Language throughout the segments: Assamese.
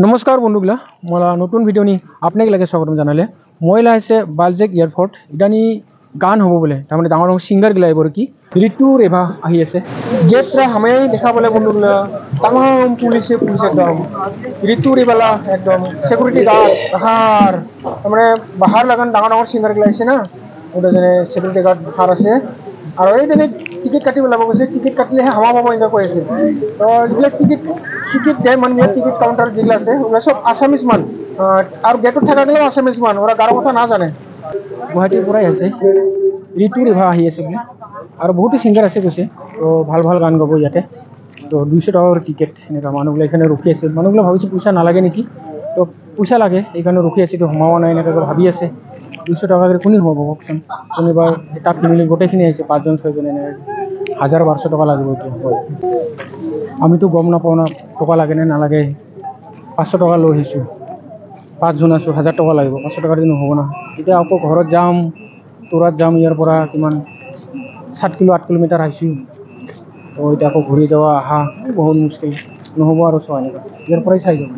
নমস্কাৰ বন্ধুগিলা মোলা নতুন ভিডিও নি আপনাক লাগে স্বাগতম জানালে মইলা আছে বালজেক এয়ারপোর্ট ইদানি গান হব বলে তার মানে ডাঙর ডাঙর সিঙ্গার গিলা এবার কি ঋতু রেভা আহি আছে গেট প্রায় হামে দেখা বলে বন্ধুগিলা তামাম পুলিশ একদম ঋতু রেবালা একদম সিকিউরিটি গার্ড বাহার তার মানে বাহার লাগান ডাঙর ডাঙর সিঙ্গার গিলা আছে না ওটা জেনে সিকিউরিটি গার্ড বাহার আছে আর এই দিনে টিকিট কাটিব লাগব কৈছে টিকিট কাটিলেহে হামা পাব এনেকুৱা কৈ আছে তো যিবিলাক টিকিট দেয় মানে টিকিট কাউন্টার যেগুলো আছে ওগুলো সব আসামিজ মান আর গেটত থাকাগেলেও আসামিজ মান ওরা গাঁৱৰ কথা না জানে গুৱাহাটীৰ পৰাই আছে ঋতু ৰেভা আহি আছে বোলে আৰু বহুতো সিঙ্গার আছে কৈছে তো ভাল ভাল গান গাব ইয়াতে তো 200 টাকাৰ টিকেট এনেকুৱা মানুহগুলো এখানে ৰখি আছে মানুহগুলো ভাবিছে পইচা নালাগে নেকি তো পইচা লাগে এইকাৰণে ৰখি আছে তো সোমাব নাই এনেকৈ ভাবি আছে 200 টাকা কৰে কোনি হব কওকচোন কোনোবাৰ এটা ফ্যামিলি গোটেইখিনি আহিছে 5 জন 6 জন এনে 1200 টাকা লাগিব এইটো আমি তো গম নাপাওঁ না টকা লাগে না নালাগে 500 টাকা লৈ আহিছোঁ 5 জন আছোঁ 1000 টাকা লাগিব 500 টাকা দিন হ'ব না এতিয়া আকৌ ঘৰত যাম তোৰাত যাম ইয়াৰ পৰা কিমান 7 কিলো 8 কিলোমিটাৰ আহিছোঁ তো এতিয়া আকৌ ঘূৰি যাওয়া আহা বহুত মুশকিল নহ'ব আৰু চোৱা এনেকুৱা ইয়াৰ পৰাই চাই যাব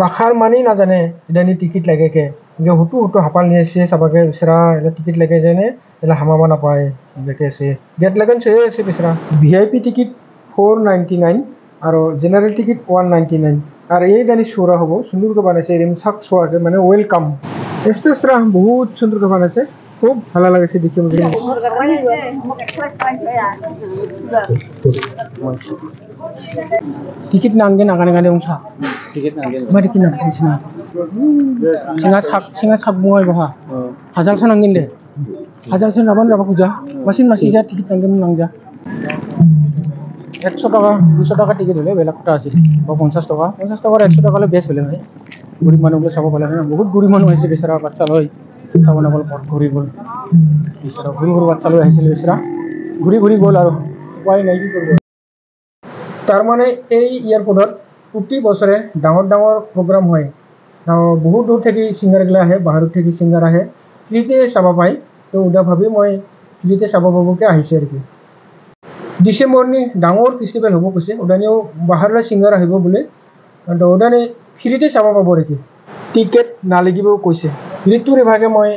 বাখাৰ মানি নাজানে ইদানি টিকিট লাগে কে যে হুটু হাপাল নিয়ে আছে সবাকে বিচৰা এলা টিকিট লাগে যেনে এলা হামাবা নাপায় বেকে আছে গেট লাগন সে আছে বিচৰা ভিআইপি টিকিট 499 আৰু জেনারেল টিকিট 199 আর এই দানি শোরা হবো সুন্দরকে বানাইছে এরম সাক শোয়াকে মানে ওয়েলকাম স্টেজরা বহুত সুন্দরকে বানাইছে খুব ভালো লাগছে দেখি টিকিট নাঙ্গে নাগানে গানে উংসা টিকিট নাঙ্গে মারি কি নাঙ্গেছ না সিঙ্গা ছাক মুয়াই বহা হাজারশো নাঙ্গিন দে হাজারশো নাবান রাবা পূজা মাসিন মাসি যা টিকিট নাঙ্গে নাঙ্গা 100 টাকা 200 টাকা টিকিট হলে বেলা কথা আছে বা 50 টাকা 100 টাকা হলে বেশ হলে হয় গরিব মানুষগুলো চাব পালে না বহুত গরিব মানুষ আছে বেচারা বাচ্চা লয় চাব না বল ঘুরি গল বেচারা ঘুরি ঘুরি বাচ্চা লয় আহিছিল বেচারা ঘুরি গল আর উপায় নাই কি করব তার মানে এই এয়ারপোর্টত প্রতি বছরে ডাঙর ডাঙর প্রোগ্রাম হয় বহুত দূর থেকে সিঙ্গারগুলো আহে বাহিৰত থেকে সিঙ্গার আহে ফ্রিতে চাব পায় তো ওটা ভাবি মই ফ্রিতে চাব পাবকে আহিছে আর কি ডিসেম্বরনি ডাঙৰ ফেষ্টিভেল হ'ব কৈছে ওদানিও বাহিৰলৈ সিঙ্গাৰ আহিব বোলে ওদানি ফ্ৰীতে চাব পাব নেকি টিকেট নালাগিব কৈছে ঋতু ৰেভাকে মই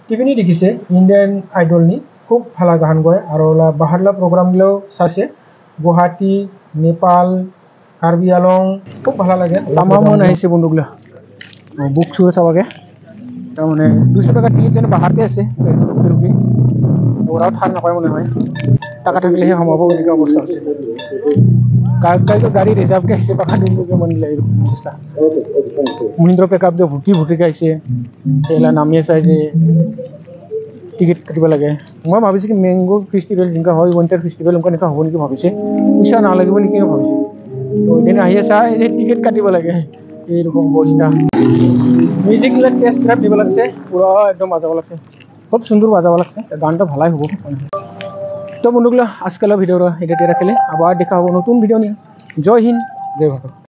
টিভিনি দেখিছে ইণ্ডিয়ান আইডল নি খুব ভালো গান গায় আৰু বাহিৰলৈ প্ৰগ্ৰামগুলো চাইছে গুৱাহাটী নেপাল কাৰ্বি আলং খুব ভালো লাগে তামামন আহিছে বন্ধুগুলো বুক চুৰে চাবাকে তাৰমানে 200 টাকা টিকেট যেন বাহিৰতে আছে ৰখি ওৰাও ঠাৰ নাপায় মনে হয় টাকা থাকলেহে সোমাব এনেকুৱা অৱস্থা আছে কাইতো গাড়ী ৰিজাৰ্ভকে আহিছে পাখা দিনকে মানিলে এরকম অবস্থা মহিন্দ্র পিকআপ দিয়ে ভুটি আহিছে এলা নামিয়ে চাই যে টিকিট কাটিব লাগে মই ভাবিছোঁ কি মেংগো ফেষ্টিভেল যেনেকুৱা হয় উইণ্টাৰ ফেষ্টিভেল এনেকুৱা হ'ব নেকি ভাবিছে পইচা নালাগিব নেকি ভাবিছে তো এদিন আহিয়ে চাই যে টিকিট কাটিব লাগে এইরকম অবস্থা মিউজিকবিলাক টেষ্ট ক্রাফ দিব লাগছে পুরা একদম বাজাব লাগছে খুব সুন্দর বাজাব লাগছে গানটা ভালাই হবো তো বন্ধুগুলো আজকাল ভিডিও এটা রাখলে আবার দেখা হবো নতুন ভিডিও নিয়ে জয় হিন্দ জয় ভারত।